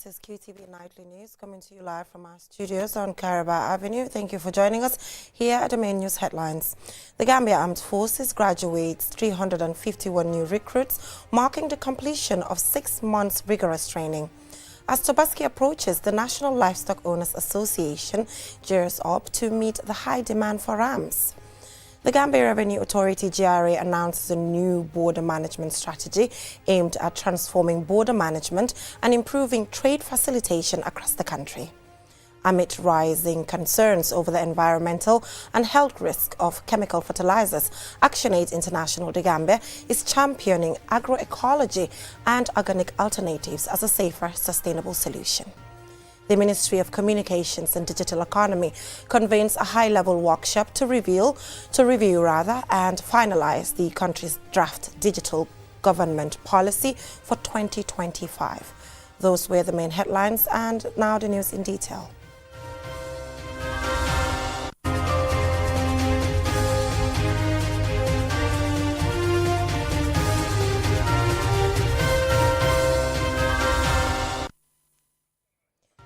is QTV Nightly News coming to you live from our studios on Caraba Avenue. Thank you for joining us. Here are the main news headlines. The Gambia Armed Forces graduates 351 new recruits, marking the completion of 6 months rigorous training. As Tobaski approaches, the National Livestock Owners Association gears up to meet the high demand for rams. The Gambia Revenue Authority GRA announces a new border management strategy aimed at transforming border management and improving trade facilitation across the country. Amid rising concerns over the environmental and health risk of chemical fertilizers, ActionAid International de Gambia is championing agroecology and organic alternatives as a safer, sustainable solution. The Ministry of Communications and Digital Economy convenes a high-level workshop to review and finalize the country's draft digital government policy for 2025. Those were the main headlines, and now the news in detail.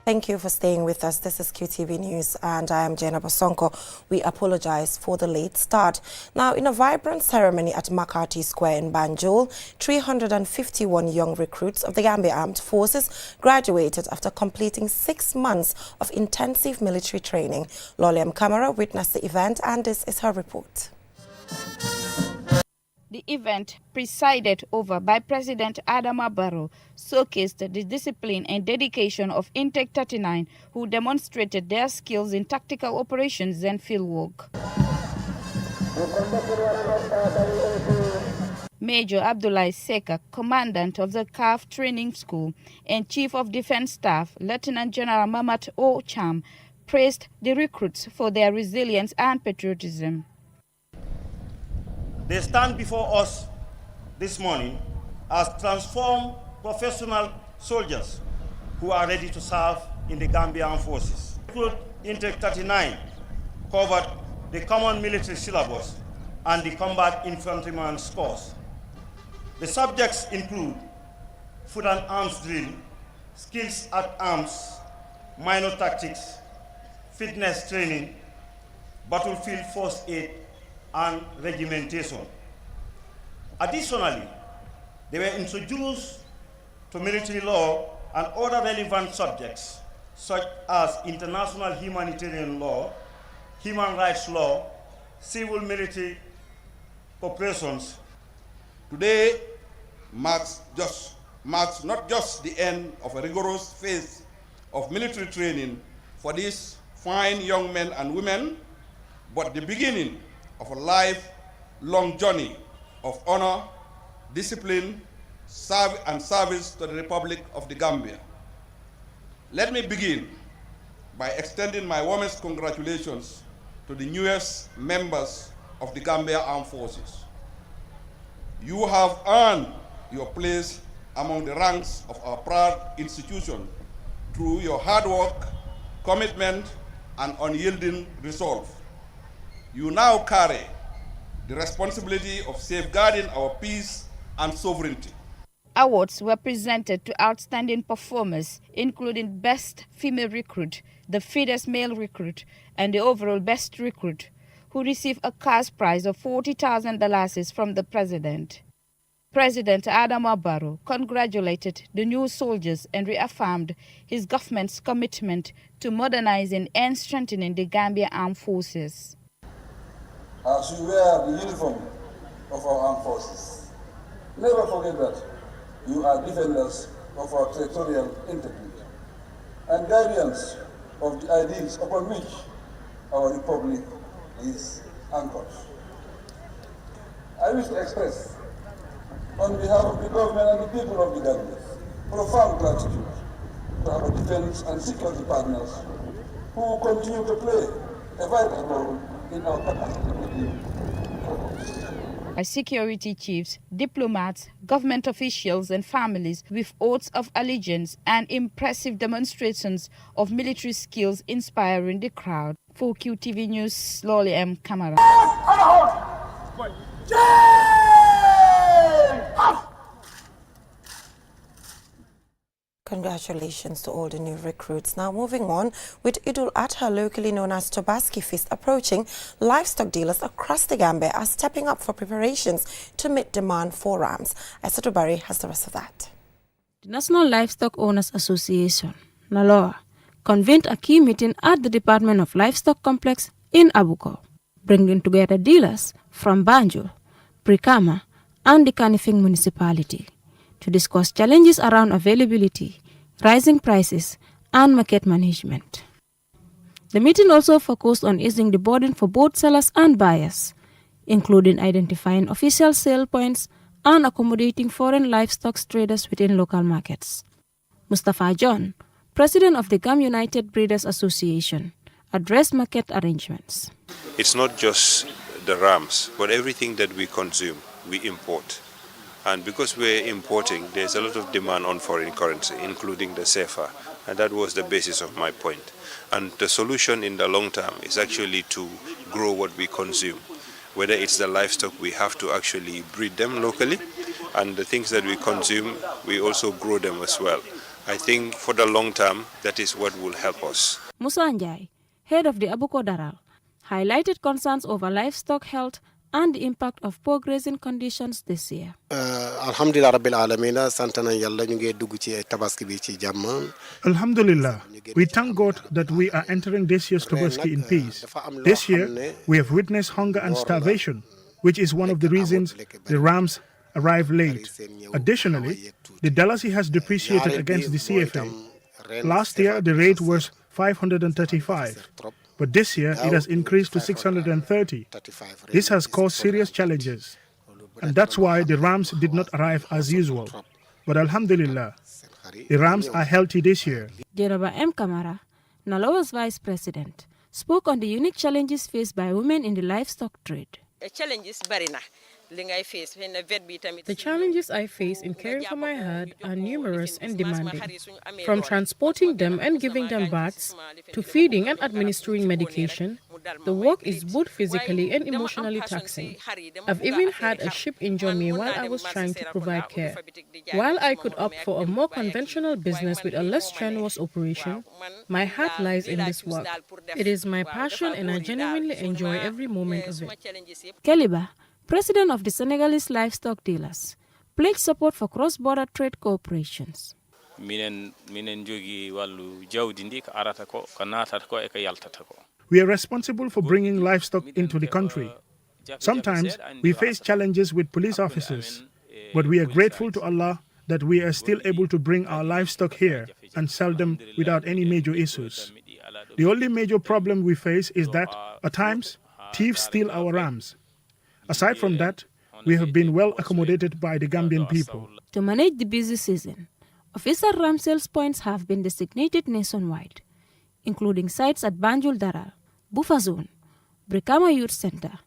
Thank you for staying with us. This is QTV News and I am Jenna Bosonko. We apologize for the late start. Now, in a vibrant ceremony at McCarthy Square in Banjul, 351 young recruits of the Gambia Armed Forces graduated after completing 6 months of intensive military training. Loliam Camara witnessed the event and this is her report. The event, presided over by President Adama Barrow, showcased the discipline and dedication of Intake 39, who demonstrated their skills in tactical operations and fieldwork. Major Abdullah Seka, Commandant of the CAF Training School and Chief of Defense Staff, Lieutenant General Mamat O. Cham, praised the recruits for their resilience and patriotism. They stand before us this morning as transformed professional soldiers who are ready to serve in the Gambia Armed Forces. Recruit Intake 39 covered the common military syllabus and the combat infantryman's course. The subjects include foot and arms drill, skills at arms, minor tactics, fitness training, battlefield first aid, and regimentation. Additionally, they were introduced to military law and other relevant subjects such as international humanitarian law, human rights law, civil military corporations. Today marks not just the end of a rigorous phase of military training for these fine young men and women, but the beginning of a lifelong journey of honor, discipline, and service to the Republic of the Gambia. Let me begin by extending my warmest congratulations to the newest members of the Gambia Armed Forces. You have earned your place among the ranks of our proud institution through your hard work, commitment, and unyielding resolve. You now carry the responsibility of safeguarding our peace and sovereignty. Awards were presented to outstanding performers, including Best Female Recruit, the Fittest Male Recruit, and the overall Best Recruit, who received a cash prize of $40,000 from the President. President Adama Barrow congratulated the new soldiers and reaffirmed his government's commitment to modernizing and strengthening the Gambia Armed Forces. As you wear the uniform of our armed forces, never forget that you are defenders of our territorial integrity and guardians of the ideals upon which our republic is anchored. I wish to express, on behalf of the government and the people of the Gambia, profound gratitude to our defense and security partners who continue to play a vital role in our capacity. Our security chiefs, diplomats, government officials and families with oaths of allegiance and impressive demonstrations of military skills inspiring the crowd. For QTV News, Loli M. Camara. Congratulations to all the new recruits. Now moving on, with Idul Adha, locally known as Tobaski Feast, approaching, livestock dealers across the Gambia are stepping up for preparations to meet demand for rams. Aissatou Barry has the rest of that. The National Livestock Owners Association, NALOA, convened a key meeting at the Department of Livestock Complex in Abuko, bringing together dealers from Banjul, Brikama, and the Kanifing municipality to discuss challenges around availability, rising prices, and market management. The meeting also focused on easing the burden for both sellers and buyers, including identifying official sale points and accommodating foreign livestock traders within local markets. Mustafa John, president of the GAM United Breeders Association, addressed market arrangements. It's not just the rams, but everything that we consume, we import. And because we're importing, there's a lot of demand on foreign currency, including the CFA. And that was the basis of my point. And the solution in the long term is actually to grow what we consume. Whether it's the livestock, we have to actually breed them locally. And the things that we consume, we also grow them as well. I think for the long term, that is what will help us. Musa Njai, head of the Abuko Daral, highlighted concerns over livestock health and the impact of poor grazing conditions this year. Alhamdulillah Rabbil Alameen, santana yalla ñu ngi dugg ci tabaski bi ci jamm. Alhamdulillah, we thank God that we are entering this year's Tabaski in peace. This year, we have witnessed hunger and starvation, which is one of the reasons the rams arrive late. Additionally, the dalasi has depreciated against the CFA. Last year, the rate was 535. But this year, it has increased to 630. This has caused serious challenges. And that's why the rams did not arrive as usual. But Alhamdulillah, the rams are healthy this year. Jeroba M. Kamara, NALOA's vice president, spoke on the unique challenges faced by women in the livestock trade. The challenges I face in caring for my herd are numerous and demanding, from transporting them and giving them baths to feeding and administering medication. The work is both physically and emotionally taxing. I've even had a sheep injure me while I was trying to provide care. While I could opt for a more conventional business with a less strenuous operation, my heart lies in this work. It is my passion and I genuinely enjoy every moment of it. Keliba, president of the Senegalese livestock dealers, pledged support for cross-border trade cooperations. We are responsible for bringing livestock into the country. Sometimes we face challenges with police officers, but we are grateful to Allah that we are still able to bring our livestock here and sell them without any major issues. The only major problem we face is that, at times, thieves steal our rams. Aside from that, we have been well accommodated by the Gambian people. To manage the busy season, official ram sales points have been designated nationwide, including sites at Banjul Daral, Bufazone, Brikama Youth Center,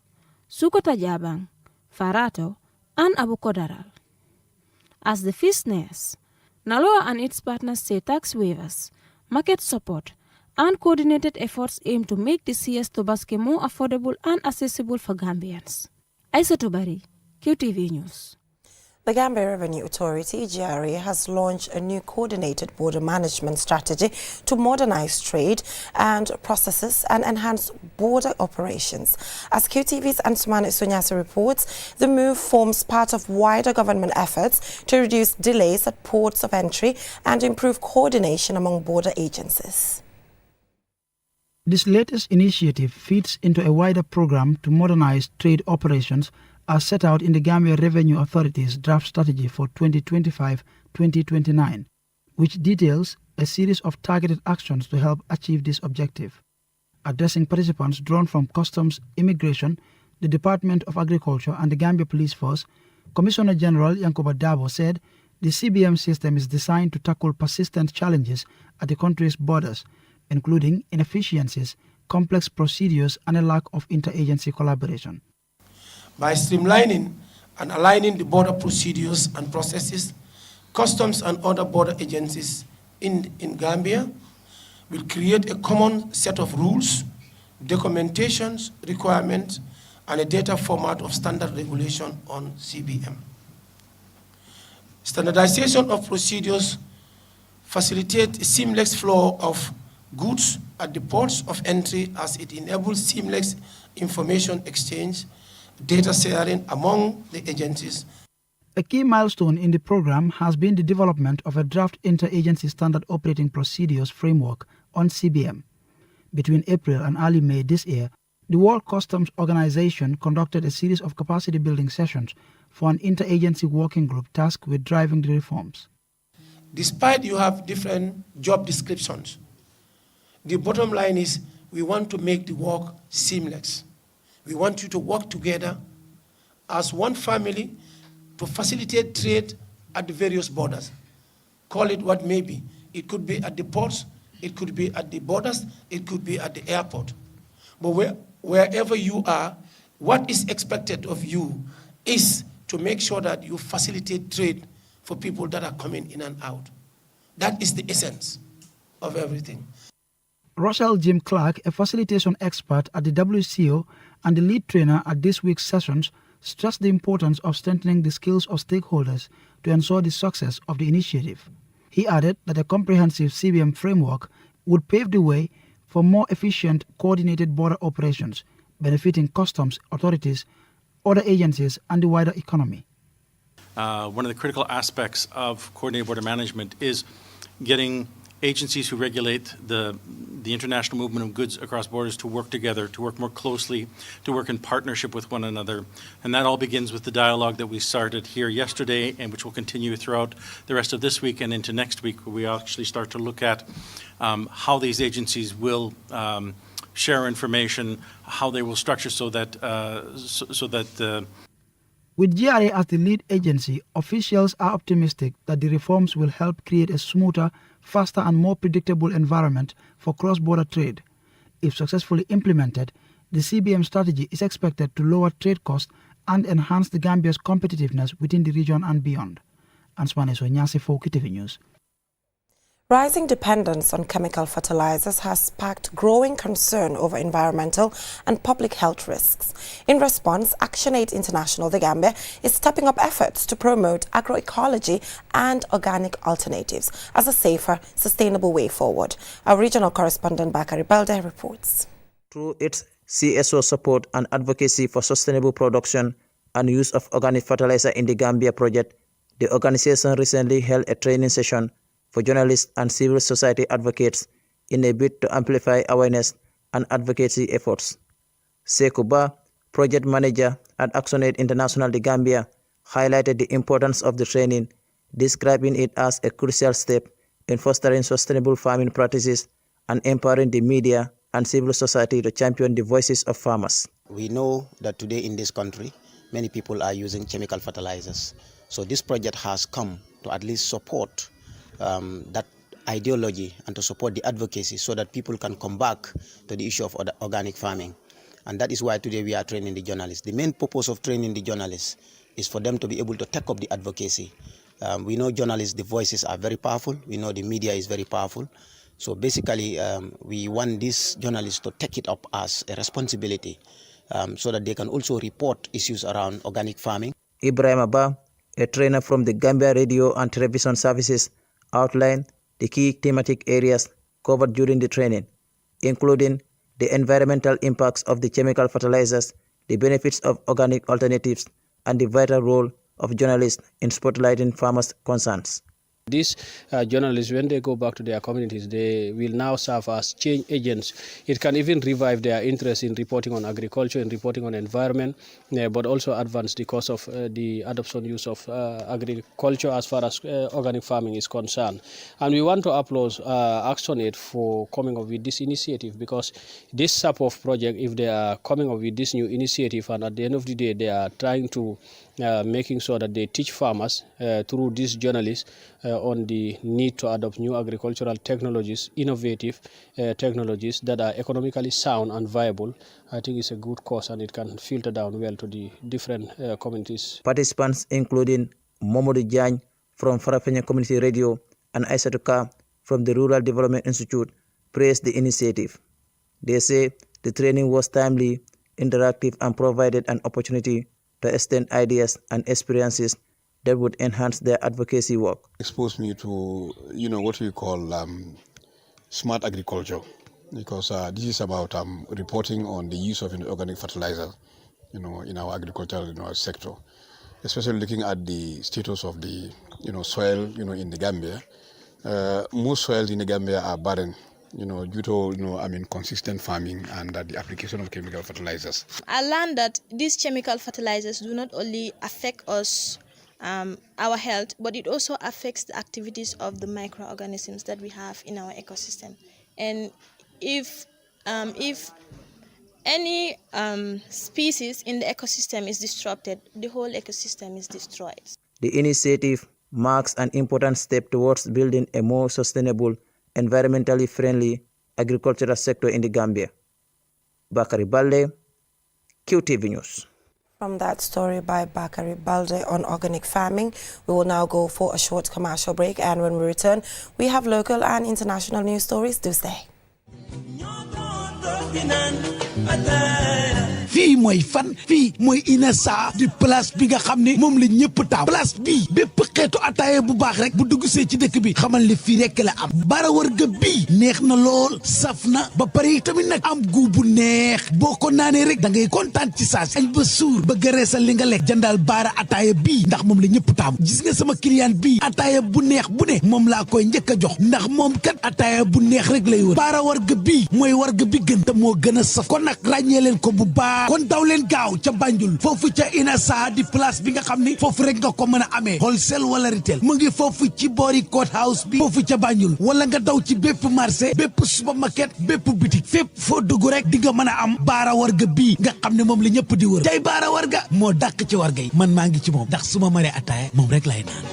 Sukota Jabang, Farato, and Abuko Daral. As the feast nears, NALOA and its partners say tax waivers, market support, and coordinated efforts aim to make this year's Tobaski more affordable and accessible for Gambians. Aissatou Barry, QTV News. The Gambia Revenue Authority, GRA, has launched a new coordinated border management strategy to modernize trade and processes and enhance border operations. As QTV's Ansumani Sunyasi reports, the move forms part of wider government efforts to reduce delays at ports of entry and improve coordination among border agencies. This latest initiative fits into a wider program to modernize trade operations as set out in the Gambia Revenue Authority's draft strategy for 2025-2029, which details a series of targeted actions to help achieve this objective. Addressing participants drawn from Customs, Immigration, the Department of Agriculture and the Gambia Police Force, Commissioner General Yankuba Dabo said the CBM system is designed to tackle persistent challenges at the country's borders, including inefficiencies, complex procedures, and a lack of interagency collaboration. By streamlining and aligning the border procedures and processes, customs and other border agencies in Gambia will create a common set of rules, documentations, requirements, and a data format of standard regulation on CBM. Standardization of procedures facilitate a seamless flow of goods at the ports of entry as it enables seamless information exchange, data sharing among the agencies. A key milestone in the program has been the development of a draft interagency standard operating procedures framework on CBM. Between April and early May this year, the World Customs Organization conducted a series of capacity building sessions for an interagency working group tasked with driving the reforms. Despite you have different job descriptions, the bottom line is we want to make the work seamless. We want you to work together as one family to facilitate trade at the various borders. Call it what may be. It could be at the ports, it could be at the borders, it could be at the airport. But wherever you are, what is expected of you is to make sure that you facilitate trade for people that are coming in and out. That is the essence of everything. Russell Jim Clark, a facilitation expert at the WCO and the lead trainer at this week's sessions, stressed the importance of strengthening the skills of stakeholders to ensure the success of the initiative. He added that a comprehensive CBM framework would pave the way for more efficient, coordinated border operations, benefiting customs authorities, other agencies, and the wider economy. One of the critical aspects of coordinated border management is getting agencies who regulate the international movement of goods across borders to work together, to work more closely, to work in partnership with one another. And that all begins with the dialogue that we started here yesterday and which will continue throughout the rest of this week and into next week, where we actually start to look at how these agencies will share information, how they will structure so that With GRA as the lead agency, officials are optimistic that the reforms will help create a smoother, faster and more predictable environment for cross-border trade. If successfully implemented, the CBM strategy is expected to lower trade costs and enhance the Gambia's competitiveness within the region and beyond. Answane Sonyasi for KTV News. Rising dependence on chemical fertilizers has sparked growing concern over environmental and public health risks. In response, ActionAid International, the Gambia, is stepping up efforts to promote agroecology and organic alternatives as a safer, sustainable way forward. Our regional correspondent Bakari Belde reports. Through its CSO support and advocacy for sustainable production and use of organic fertilizer in the Gambia project, the organization recently held a training session for journalists and civil society advocates in a bid to amplify awareness and advocacy efforts. Sekuba, project manager at ActionAid International de Gambia, highlighted the importance of the training, describing it as a crucial step in fostering sustainable farming practices and empowering the media and civil society to champion the voices of farmers. We know that today in this country, many people are using chemical fertilizers. So this project has come to at least support that ideology and to support the advocacy so that people can come back to the issue of organic farming. And that is why today we are training the journalists. The main purpose of training the journalists is for them to be able to take up the advocacy. We know journalists, the voices are very powerful. We know the media is very powerful. So basically, we want these journalists to take it up as a responsibility so that they can also report issues around organic farming. Ibrahim Abba, a trainer from the Gambia Radio and Television Services, outlined the key thematic areas covered during the training, including the environmental impacts of the chemical fertilizers, the benefits of organic alternatives, and the vital role of journalists in spotlighting farmers' concerns. These journalists, when they go back to their communities, they will now serve as change agents. It can even revive their interest in reporting on agriculture and reporting on environment, but also advance the cause of the adoption use of agriculture as far as organic farming is concerned. And we want to applaud ActionAid for coming up with this initiative, because this type of project, if they are coming up with this new initiative and at the end of the day they are trying to making sure that they teach farmers through these journalists on the need to adopt new agricultural technologies, innovative technologies that are economically sound and viable. I think it's a good cause and it can filter down well to the different communities. Participants including Momodou Diagne from Farafenni Community Radio and Aissatou Ka from the Rural Development Institute praised the initiative. They say the training was timely, interactive and provided an opportunity to extend ideas and experiences that would enhance their advocacy work. Exposed me to, what we call smart agriculture, because this is about reporting on the use of organic fertilizer, in our agricultural sector, especially looking at the status of the, soil, in the Gambia. Most soils in the Gambia are barren, due to, consistent farming and the application of chemical fertilizers. I learned that these chemical fertilizers do not only affect us, our health, but it also affects the activities of the microorganisms that we have in our ecosystem. And if any species in the ecosystem is disrupted, the whole ecosystem is destroyed. The initiative marks an important step towards building a more sustainable, environmentally friendly agricultural sector in the Gambia. Bakari Balde, QTV News. From that story by Bakari Balde on organic farming, we will now go for a short commercial break, and when we return, we have local and international news stories. Do stay. fii mooy fan fii mooy Inessa di place bi nga xam ne moom la ñëpp taam place bii bépp xeetu ataaya bu baax rek bu dugg see ci dëkk bi xamal ne fii rek la am bara warga bii neex na lool saf na ba pare tamit nag am gu bu neex boo ko naanee rek da ngay kontaan ci saasi añ ba suur ba gëreesal li nga lekk jëndal baara ataaya bii ndax moom la ñëpp taam gis nga sama client bii ataaya bu neex bu ne moom laa koy njëkk a jox ndax moom kat ataaya bu neex rek lay wër baara warga bii mooy warga bi gën te moo gën a saf kon nag ràññee leen ko bu baax kon daw leen gaaw ca Banjul foofu ca Inessa di place bi nga xam ni foofu rek nga ko mën a amee wholesale wala retail mu ngi foofu ci boori court house bi foofu ca Banjul wala nga daw ci bépp marché bépp supermarket bépp boutique fépp foo dugg rek di nga mën a am baara warga bii nga xam ne moom la ñëpp di wër tey baara warga moo dàq ci warga yi man maa ngi ci moom ndax su ma maree ataaya moom rek lay naan.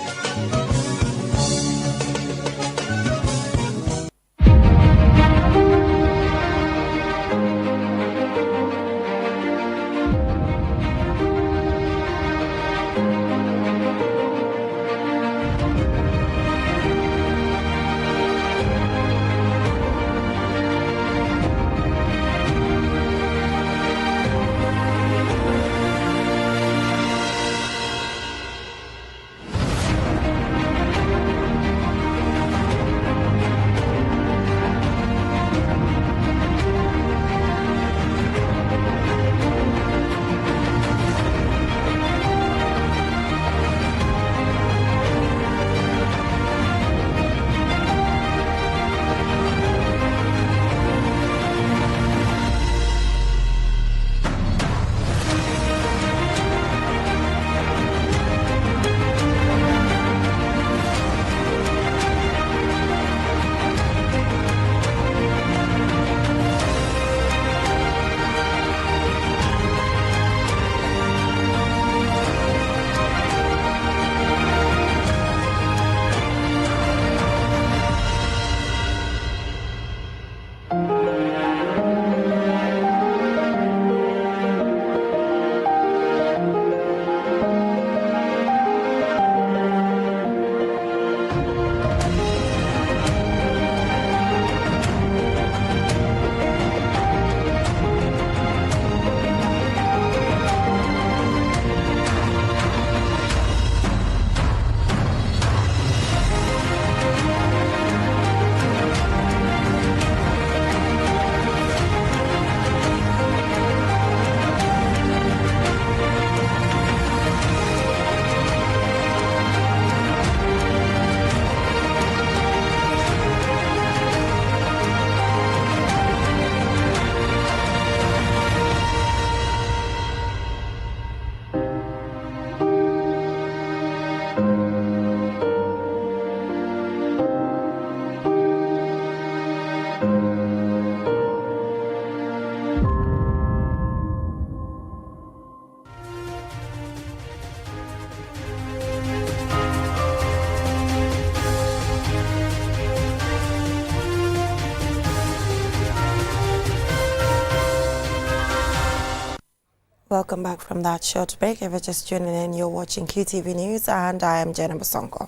Welcome back from that short break. If you're just tuning in, you're watching QTV News and I am Jenna Basonko.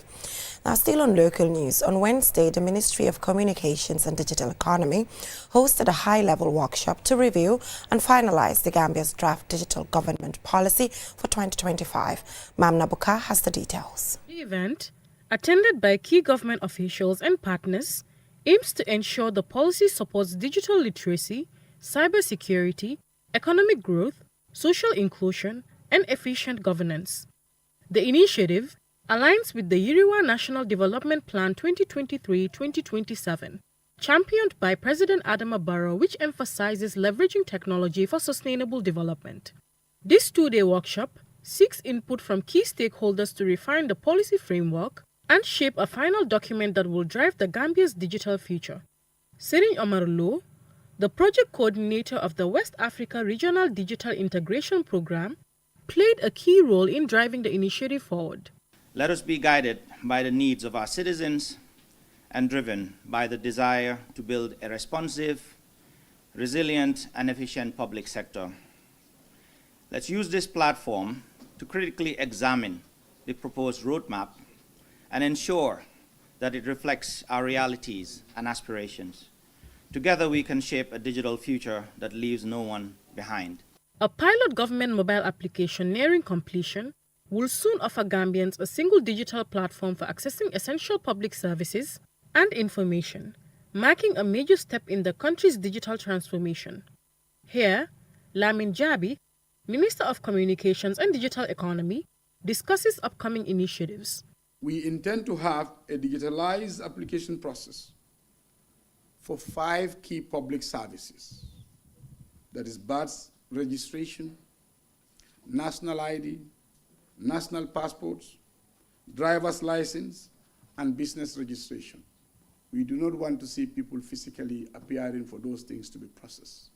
Now, still on local news, on Wednesday, the Ministry of Communications and Digital Economy hosted a high-level workshop to review and finalize the Gambia's draft digital government policy for 2025. Mamna Buka has the details. The event, attended by key government officials and partners, aims to ensure the policy supports digital literacy, cybersecurity, economic growth, social inclusion, and efficient governance. The initiative aligns with the Yiriwa National Development Plan 2023-2027, championed by President Adama Barrow, which emphasizes leveraging technology for sustainable development. This two-day workshop seeks input from key stakeholders to refine the policy framework and shape a final document that will drive the Gambia's digital future. Sirin Omar Lo, the project coordinator of the West Africa Regional Digital Integration Program, played a key role in driving the initiative forward. Let us be guided by the needs of our citizens and driven by the desire to build a responsive, resilient, and efficient public sector. Let's use this platform to critically examine the proposed roadmap and ensure that it reflects our realities and aspirations. Together we can shape a digital future that leaves no one behind. A pilot government mobile application nearing completion will soon offer Gambians a single digital platform for accessing essential public services and information, marking a major step in the country's digital transformation. Here, Lamin Jabi, Minister of Communications and Digital Economy, discusses upcoming initiatives. We intend to have a digitalized application process for 5 key public services. That is birth registration, national ID, national passports, driver's license, and business registration. We do not want to see people physically appearing for those things to be processed.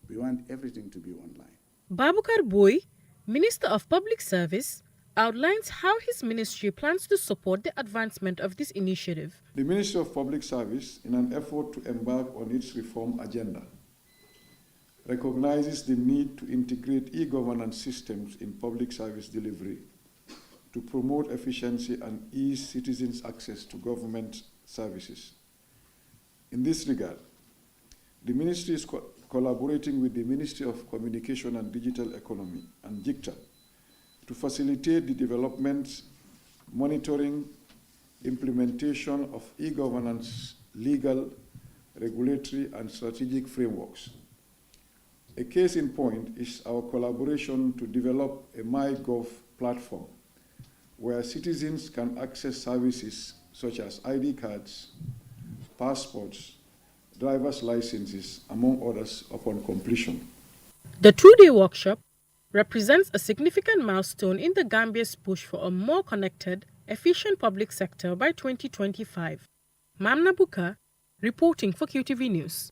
We want everything to be online. Babukar Boy, Minister of Public Service, outlines how his ministry plans to support the advancement of this initiative. The Ministry of Public Service, in an effort to embark on its reform agenda, recognizes the need to integrate e-governance systems in public service delivery to promote efficiency and ease citizens' access to government services. In this regard, the Ministry is collaborating with the Ministry of Communication and Digital Economy and JICTA to facilitate the development, monitoring, implementation of e-governance legal, regulatory, and strategic frameworks. A case in point is our collaboration to develop a MyGov platform where citizens can access services such as ID cards, passports, driver's licenses, among others, upon completion. The two-day workshop represents a significant milestone in the Gambia's push for a more connected, efficient public sector by 2025. Mamna Buka, reporting for QTV News.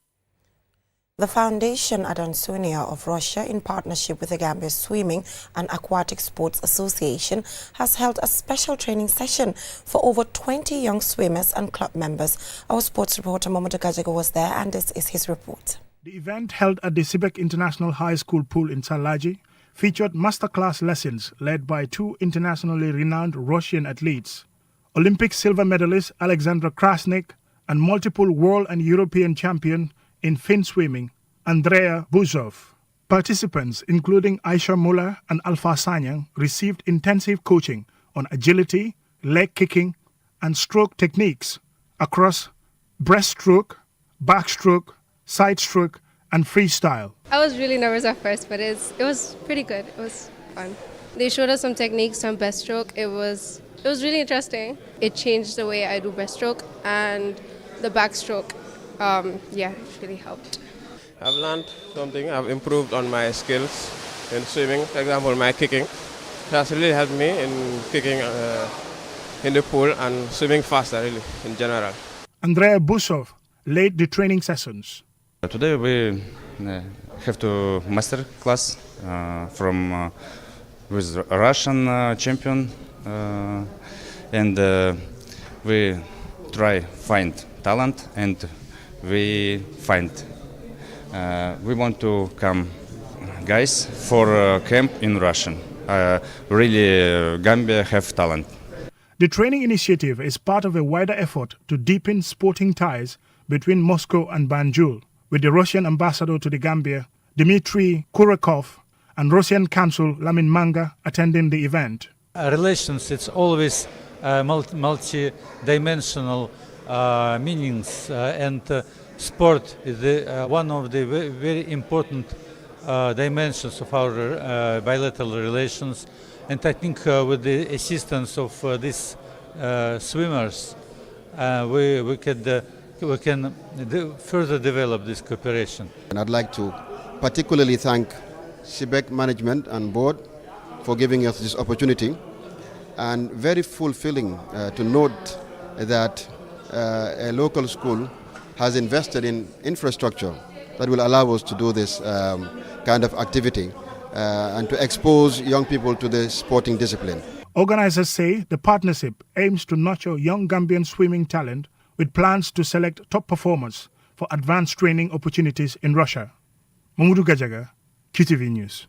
The Foundation Adansonia of Russia, in partnership with the Gambia Swimming and Aquatic Sports Association, has held a special training session for over 20 young swimmers and club members. Our sports reporter Momodo Gajaga was there, and this is his report. The event, held at the Sibek International High School pool in Salaji, featured masterclass lessons led by 2 internationally renowned Russian athletes, Olympic silver medalist Alexandra Krasnik and multiple world and European champion in fin swimming, Andrea Buzov. Participants, including Aisha Muller and Alpha Sanyang, received intensive coaching on agility, leg kicking, and stroke techniques across breaststroke, backstroke, side stroke, and freestyle. I was really nervous at first, but it was pretty good. It was fun. They showed us some techniques on breaststroke. It was really interesting. It changed the way I do breaststroke and the backstroke. It really helped. I've learned something. I've improved on my skills in swimming. For example, my kicking. It has really helped me in kicking in the pool and swimming faster, really, in general. Andrea Busov led the training sessions. Today we have to master class from with a Russian champion, and we try find talent, and we want to come guys for camp in Russian. Really, Gambia have talent. The training initiative is part of a wider effort to deepen sporting ties between Moscow and Banjul, with the Russian ambassador to the Gambia, Dmitry Kurakov, and Russian consul Lamin Manga attending the event. Relations, it's always multi-dimensional meanings, and sport is one of the very important dimensions of our bilateral relations. And I think with the assistance of these swimmers, we can further develop this cooperation. And I'd like to particularly thank CBEC management and board for giving us this opportunity, and very fulfilling to note that a local school has invested in infrastructure that will allow us to do this kind of activity and to expose young people to the sporting discipline. Organizers say the partnership aims to nurture young Gambian swimming talent with plans to select top performers for advanced training opportunities in Russia. Mamudu Gajaga, QTV News.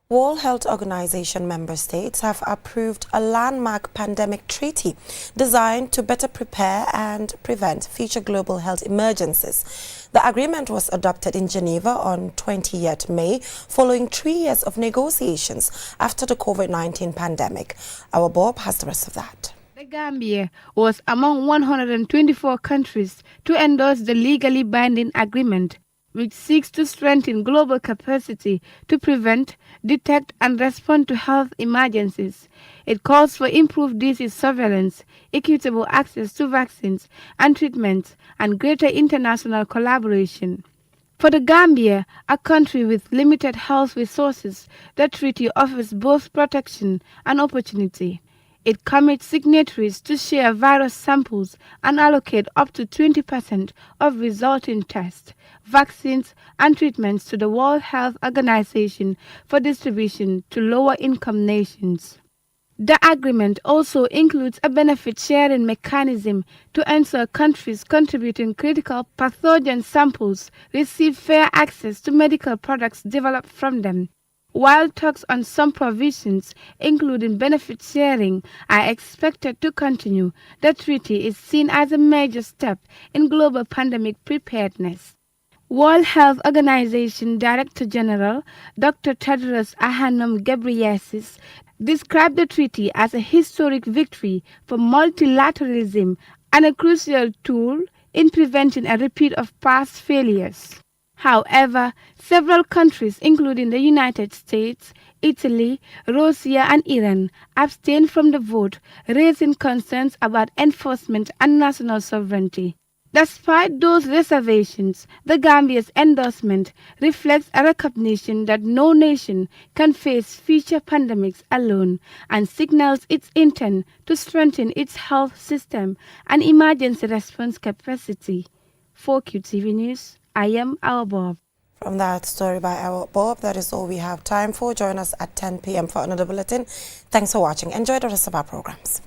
World Health Organization member states have approved a landmark pandemic treaty designed to better prepare and prevent future global health emergencies. The agreement was adopted in Geneva on 20th May, following 3 years of negotiations after the COVID-19 pandemic. Our Bob has the rest of that. The Gambia was among 124 countries to endorse the legally binding agreement, which seeks to strengthen global capacity to prevent, detect, and respond to health emergencies. It calls for improved disease surveillance, equitable access to vaccines and treatments, and greater international collaboration. For the Gambia, a country with limited health resources, the treaty offers both protection and opportunity. It commits signatories to share virus samples and allocate up to 20% of resulting tests, vaccines, and treatments to the World Health Organization for distribution to lower-income nations. The agreement also includes a benefit-sharing mechanism to ensure countries contributing critical pathogen samples receive fair access to medical products developed from them. While talks on some provisions, including benefit sharing, are expected to continue, the treaty is seen as a major step in global pandemic preparedness. World Health Organization Director General Dr. Tedros Adhanom Ghebreyesus described the treaty as a historic victory for multilateralism and a crucial tool in preventing a repeat of past failures. However, several countries, including the United States, Italy, Russia, and Iran, abstained from the vote, raising concerns about enforcement and national sovereignty. Despite those reservations, the Gambia's endorsement reflects a recognition that no nation can face future pandemics alone and signals its intent to strengthen its health system and emergency response capacity. For QTV News, I am our Bob. From that story by our Bob, that is all we have time for. Join us at 10 p.m. for another bulletin. Thanks for watching. Enjoy the rest of our programs.